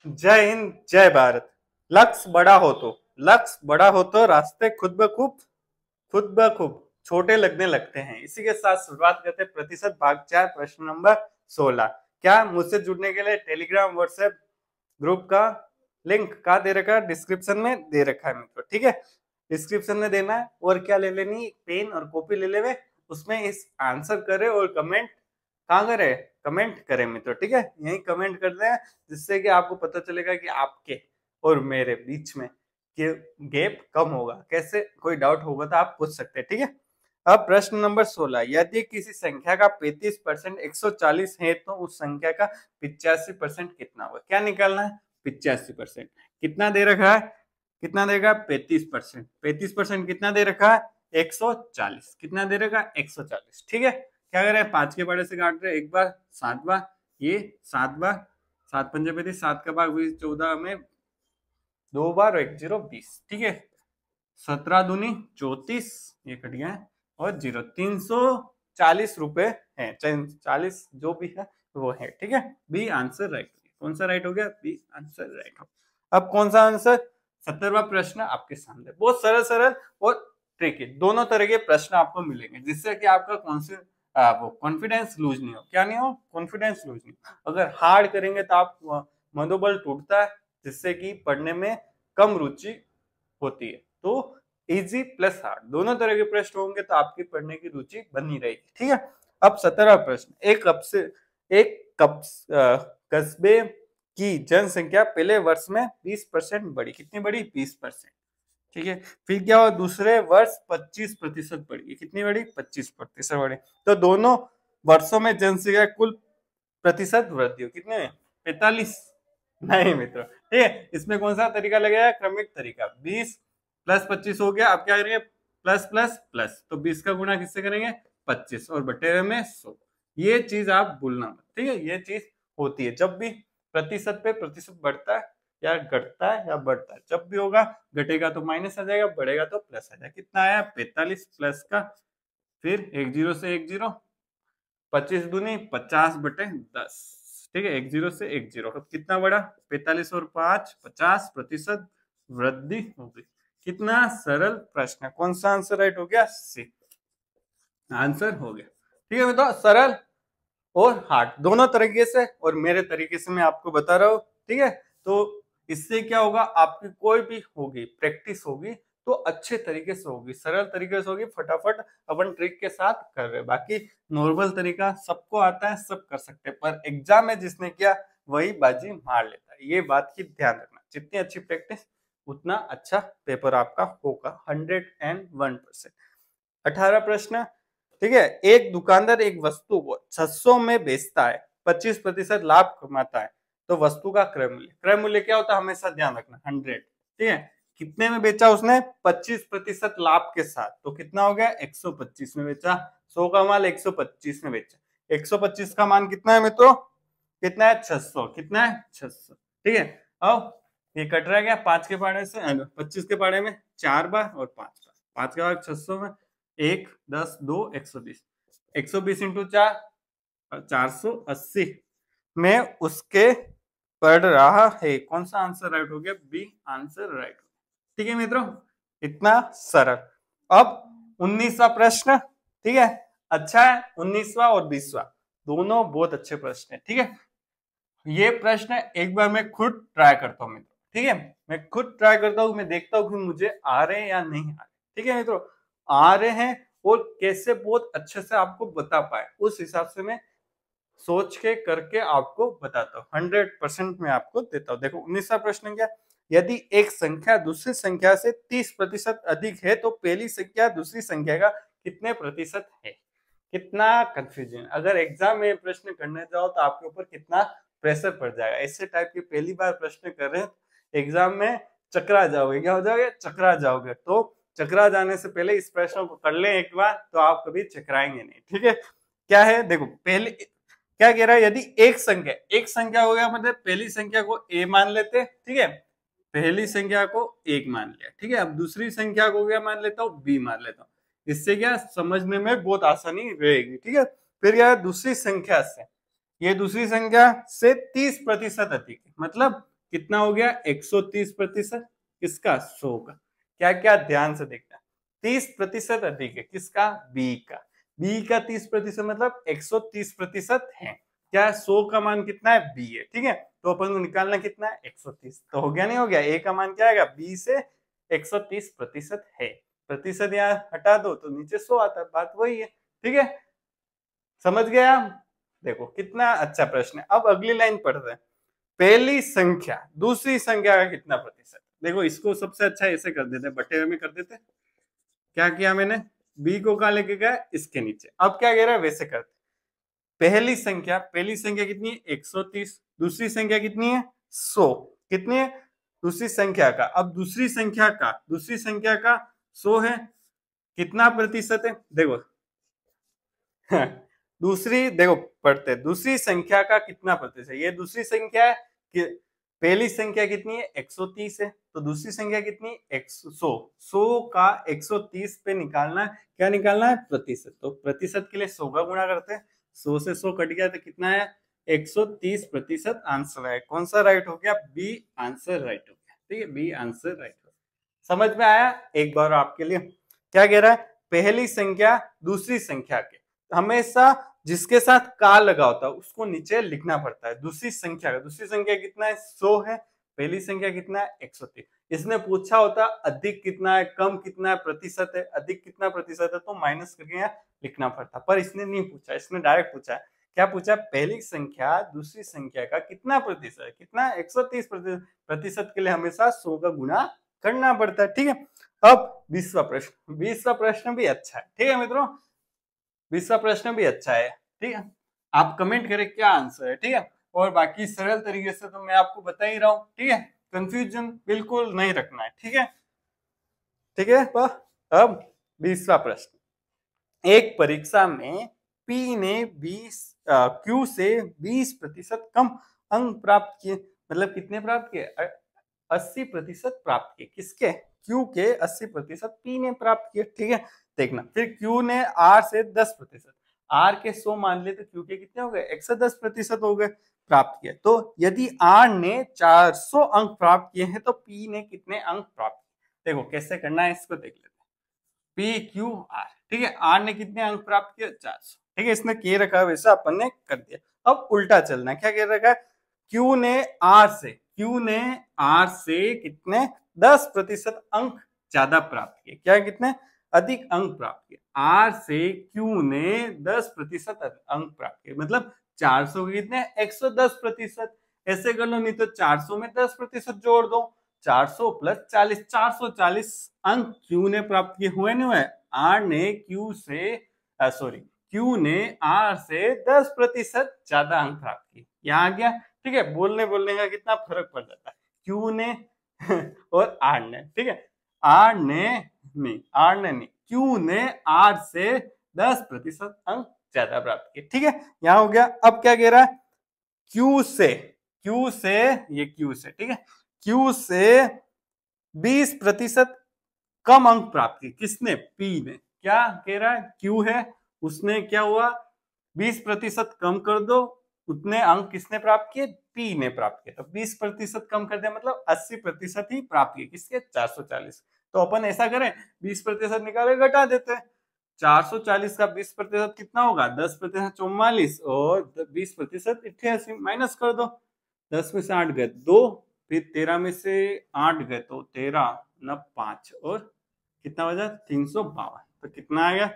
जय हिंद, जय भारत। लक्ष्य बड़ा हो तो रास्ते खुद ब खुद छोटे लगने लगते हैं। इसी के साथ शुरुआत करते हैं प्रतिशत भाग 4 प्रश्न नंबर 16। क्या मुझसे जुड़ने के लिए टेलीग्राम व्हाट्सएप ग्रुप का लिंक कहाँ दे रखा है? डिस्क्रिप्शन में दे रखा है मित्रों, ठीक है। डिस्क्रिप्शन में देना है और क्या ले लेनी, पेन और कॉपी ले लेवे, उसमें इस आंसर करे और कमेंट कहाँ करे, कमेंट करें मित्रों, ठीक है। यही कमेंट कर दें जिससे कि आपको पता चलेगा कि आपके और मेरे बीच में कि गैप कम होगा। कैसे, कोई डाउट होगा तो आप पूछ सकते हैं, ठीक है। अब प्रश्न नंबर 16, यदि किसी संख्या का 35% 140 है तो उस संख्या का 85% कितना होगा? क्या निकालना है? 85%। कितना दे रखा है? कितना देगा? 35%। 35% कितना दे रखा है? 140। कितना दे रखा है? 140, ठीक है। क्या करें, 5 के बड़े से काट रहे, एक बार 7 बार, ये 7 बार, 7 पंजे 35, 7 का भाग 20, 14 में 2 बार, 1 0 20, ठीक है। 17 दूनी 34, ये कट गया है, और 0 340 रुपए है, 40 जो भी है वो है, ठीक है। B answer right. कौन सा राइट हो गया? बी आंसर राइट हो। अब कौन सा आंसर? 17वां प्रश्न आपके सामने, बहुत सरल सरल और ट्रिकी दोनों तरह के प्रश्न आपको मिलेंगे, जिससे कि आपका वो कॉन्फिडेंस लूज नहीं हो। क्या नहीं हो? कॉन्फिडेंस लूज नहीं हो। अगर हार्ड करेंगे तो आप मनोबल टूटता है, जिससे कि पढ़ने में कम रुचि होती है। तो इजी प्लस हार्ड दोनों तरह के प्रश्न होंगे तो आपकी पढ़ने की रुचि बनी रहेगी, ठीक है। अब 17वां प्रश्न, कस्बे की जनसंख्या पहले वर्ष में 20% बढ़ी। कितनी बढ़ी? 20%, ठीक है। फिर क्या हुआ? दूसरे वर्ष 25% बढ़ी। कितनी बढ़ी? 25% बढ़ी। तो दोनों वर्षों में जनसंख्या कुल प्रतिशत वृद्धि हो। कितने? 45? नहीं मित्रों, ठीक है। इसमें कौन सा तरीका लगेगा? क्रमिक तरीका। 20 प्लस 25 हो गया। अब क्या करेंगे? प्लस प्लस प्लस, तो 20 का गुणा किससे करेंगे? 25, और बटेरे में 100। ये चीज आप भूलना मत, ठीक है। ये चीज होती है जब भी प्रतिशत पे प्रतिशत बढ़ता है या घटता है या बढ़ता है, जब भी होगा घटेगा तो माइनस आ जाएगा, बढ़ेगा तो प्लस आ जाएगा। कितना आया? 45 प्लस का, फिर एक जीरो से एक जीरो, 25 दूनी 50 बटे 10, ठीक है। एक जीरो से एक जीरो, अब कितना बढ़ा? 45 और 5 50% वृद्धि हो गई। कितना सरल प्रश्न है। कौन सा आंसर राइट हो गया? सी आंसर हो गया, ठीक है। तो सरल और हार्ड दोनों तरीके से, और मेरे तरीके से मैं आपको बता रहा हूं, ठीक है। तो इससे क्या होगा, आपकी कोई भी होगी प्रैक्टिस होगी तो अच्छे तरीके से होगी, सरल तरीके से होगी, फटाफट अपन ट्रिक के साथ कर रहे हैं। बाकी नॉर्मल तरीका सबको आता है, सब कर सकते हैं, पर एग्जाम में जिसने किया वही बाजी मार लेता है। ये बात की ध्यान रखना, जितनी अच्छी प्रैक्टिस उतना अच्छा पेपर आपका होगा। 101%। 18 प्रश्न, ठीक है। एक दुकानदार एक वस्तु को 600 में बेचता है, 25% लाभ कमाता है, तो वस्तु का क्रय मूल्य, क्रय मूल्य क्या होता है हमेशा ध्यान रखना, 100, ठीक है। कितने में बेचा उसने? 25% लाभ के साथ, तो कितना हो गया? 125 में बेचा। 100 का माल 125 में बेचा। 125 का मान कितना है मित्रों? कितना है? 600। कितना है? 600, ठीक है। अब ये कट रहा गया 5 के पाड़े से, 25 के पाड़े में 4 बार और 5 बार, 5 के बाद 600 में 1 10 2 120, 120 इंटू 4 480 में उसके पड़ रहा है। कौन सा आंसर राइट हो गया? बी आंसर राइट हो गया, ठीक है मित्रों। इतना सरल। अब 19वां प्रश्न, ठीक है। अच्छा है, 19वां और 20वां दोनों बहुत अच्छे प्रश्न है, ठीक है। ये प्रश्न एक बार मैं खुद ट्राई करता हूँ मित्रों, ठीक है। मैं खुद ट्राई करता हूँ, मैं देखता हूँ कि मुझे आ रहे हैं या नहीं आ रहे, ठीक है मित्रों। आ रहे हैं और कैसे बहुत अच्छे से आपको बता पाए, उस हिसाब से मैं सोच के करके आपको बताता हूँ। 100% मैं आपको देता हूँ। देखो 19वां प्रश्न क्या, यदि एक संख्या दूसरी संख्या से 30% अधिक है तो पहली संख्या दूसरी संख्या का कितने प्रतिशत है? कितना कंफ्यूजन। अगर एग्जाम में प्रश्न करने जाओ तो आपके ऊपर कितना प्रेशर पड़ जाएगा। ऐसे टाइप के पहली बार प्रश्न कर रहे हैं, एग्जाम में चकरा जाओगे। क्या हो जाओगे? चकरा जाओगे। तो चकरा जाने से पहले इस प्रश्न को कर लें एक बार, तो आप कभी चकराएंगे नहीं, ठीक है। क्या है देखो, पहले क्या कह रहा है, यदि एक संख्या हो गया मतलब पहली संख्या को a मान लेते, ठीक है। पहली संख्या को 1 मान लिया, ठीक है। अब दूसरी संख्या को क्या मान लेता हूँ? b मान लेता हूँ। इससे क्या समझने में बहुत आसानी रहेगी, ठीक है। फिर क्या, दूसरी संख्या से, ये दूसरी संख्या से 30% अधिक है, मतलब कितना हो गया 130%, किसका 100 का। क्या क्या ध्यान से देखना, 30% अधिक है किसका, बी का। बी का 30% मतलब 130% है। क्या 100 का मान कितना है, बी है, ठीक है। तो अपन को निकालना कितना है 130, तो हो गया नहीं हो गया, ए का मान क्या आएगा, बी से 130% है। प्रतिशत यहाँ हटा दो तो नीचे 100 आता है, बात वही है, ठीक है। समझ गया, देखो कितना अच्छा प्रश्न है। अब अगली लाइन पढ़ते हैं, पहली संख्या दूसरी संख्या का कितना प्रतिशत। देखो इसको सबसे अच्छा ऐसे कर देते, बटे में कर देते। क्या किया मैंने, बी को कहा लेके गया इसके नीचे, अब क्या कह रहा है वैसे करते। पहली संख्या कितनी है 130, दूसरी संख्या कितनी है 100, कितनी है दूसरी संख्या का। अब दूसरी संख्या का 100 है, कितना प्रतिशत है देखो दूसरी देखो पढ़ते, दूसरी संख्या का कितना प्रतिशत, ये दूसरी संख्या है कि पहली संख्या कितनी है 130 है, तो दूसरी संख्या कितनी 100 का 130 पे निकालना है, क्या निकालना है प्रतिशत। तो प्रतिशत के लिए 100 का गुणा करते हैं, 100 से 100 कट गया तो कितना है 130% आंसर है। कौन सा राइट हो गया, बी आंसर राइट हो गया, ठीक है, बी आंसर राइट हो गया। समझ में आया, एक बार आपके लिए क्या कह रहा है, पहली संख्या दूसरी संख्या के हमेशा जिसके साथ का लगा होता है उसको नीचे लिखना पड़ता है। दूसरी संख्या कितना है 100 है, पहली संख्या कितना है 130। इसने पूछा होता अधिक कितना है, कम कितना है, प्रतिशत है, अधिक कितना प्रतिशत है तो माइनस करके यहाँ लिखना पड़ता, पर इसने नहीं पूछा, इसने डायरेक्ट पूछा है। क्या पूछा, पहली संख्या दूसरी संख्या का कितना प्रतिशत है, कितना 130%। प्रतिशत के लिए हमेशा 100 का गुणा करना पड़ता है, ठीक है। अब 20वां प्रश्न भी अच्छा है, ठीक है मित्रों, 20वां प्रश्न भी अच्छा है, ठीक है। आप कमेंट करें क्या आंसर है, ठीक है। और बाकी सरल तरीके से तो मैं आपको बता ही रहा हूं, ठीक है, कंफ्यूजन बिल्कुल नहीं रखना है, ठीक है, ठीक है। तो अब 20वां प्रश्न, एक परीक्षा में पी ने क्यू से 20% कम अंक प्राप्त किए, मतलब कितने प्राप्त किए 80% प्राप्त किए, किसके, क्यू के 80% पी ने प्राप्त किए, ठीक है। देखना फिर क्यू ने आर से 10%, आर के 100 मान लिए तो क्यू के कितने हो गए 110% हो गए प्राप्त किए। तो यदि आर ने 400 अंक प्राप्त किए हैं तो पी ने कितने अंक प्राप्त किए। देखो कैसे करना है इसको देख लेते हैं, पी क्यू आर, ठीक है, आर ने कितने अंक प्राप्त किए 400, ठीक है, इसने के रखा वैसा अपन ने कर दिया। अब उल्टा चलना है, क्या कह रखा है, क्यू ने आर से कितने 10% अंक ज्यादा प्राप्त किए, क्या कितने अधिक अंक प्राप्त किए। आर से क्यू ने 10% अंक प्राप्त किए, मतलब 400 के कितने 110%। ऐसे कर लो, नहीं तो 400 में 10% जोड़ दो, 400 प्लस 40, 440 अंक क्यू ने प्राप्त किए, हुए नहीं हुए। आर ने क्यू ने आर से 10% ज्यादा अंक प्राप्त किए, यहाँ आ गया, ठीक है। बोलने का कितना फर्क पड़ जाता है, क्यू ने और आर ने, ठीक है, क्यू ने आर से 10% अंक ज्यादा प्राप्त किए, ठीक है, यहाँ हो गया। अब क्या कह रहा है, क्यू से ये क्यू से, ठीक है, क्यू से 20% कम अंक प्राप्त किए, किसने, पी ने। क्या कह रहा है, क्यू है, उसने क्या हुआ 20% कम कर दो, उतने अंक किसने प्राप्त किए, पी ने प्राप्त किए। तो 20% कम कर दिया मतलब 80% ही प्राप्त किए, किसके 440। तो अपन ऐसा करें 20% निकाले घटा देते हैं, 440 का 20% कितना होगा 10% 44 और 20% 88, माइनस कर दो, 10 में से 8 गए 2, फिर 13 में से 8 गए तो 13 न 5 और कितना बचा 352। तो कितना आ गया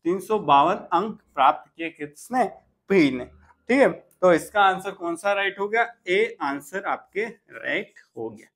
352 अंक प्राप्त किए किसने, पी ने, ठीक है। तो इसका आंसर कौन सा राइट हो गया, ए आंसर आपके राइट हो गया।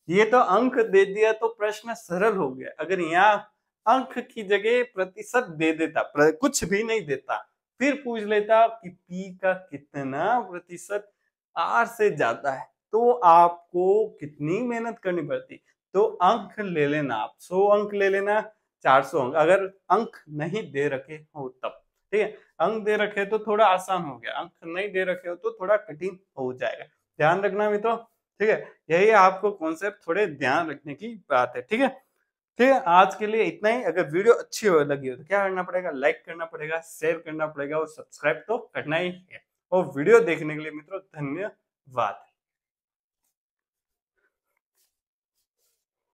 ये तो अंक दे दिया तो प्रश्न सरल हो गया, अगर यहाँ अंक की जगह प्रतिशत दे देता, कुछ भी नहीं देता, फिर पूछ लेता कि पी का कितना प्रतिशत आर से ज्यादा है, तो आपको कितनी मेहनत करनी पड़ती। तो अंक ले लेना आप, 100 अंक ले लेना, 400 अंक, अगर अंक नहीं दे रखे हो तब, ठीक है। अंक दे रखे तो थोड़ा आसान हो गया, अंक नहीं दे रखे हो तो थोड़ा कठिन हो जाएगा, ध्यान रखना मित्रों, ठीक है। यही आपको कॉन्सेप्ट थोड़े ध्यान रखने की बात है, ठीक है। ठीक है, आज के लिए इतना ही। अगर वीडियो अच्छी लगी हो तो क्या करना पड़ेगा, लाइक करना पड़ेगा, शेयर करना पड़ेगा और सब्सक्राइब तो करना ही है। और वीडियो देखने के लिए मित्रों धन्यवाद।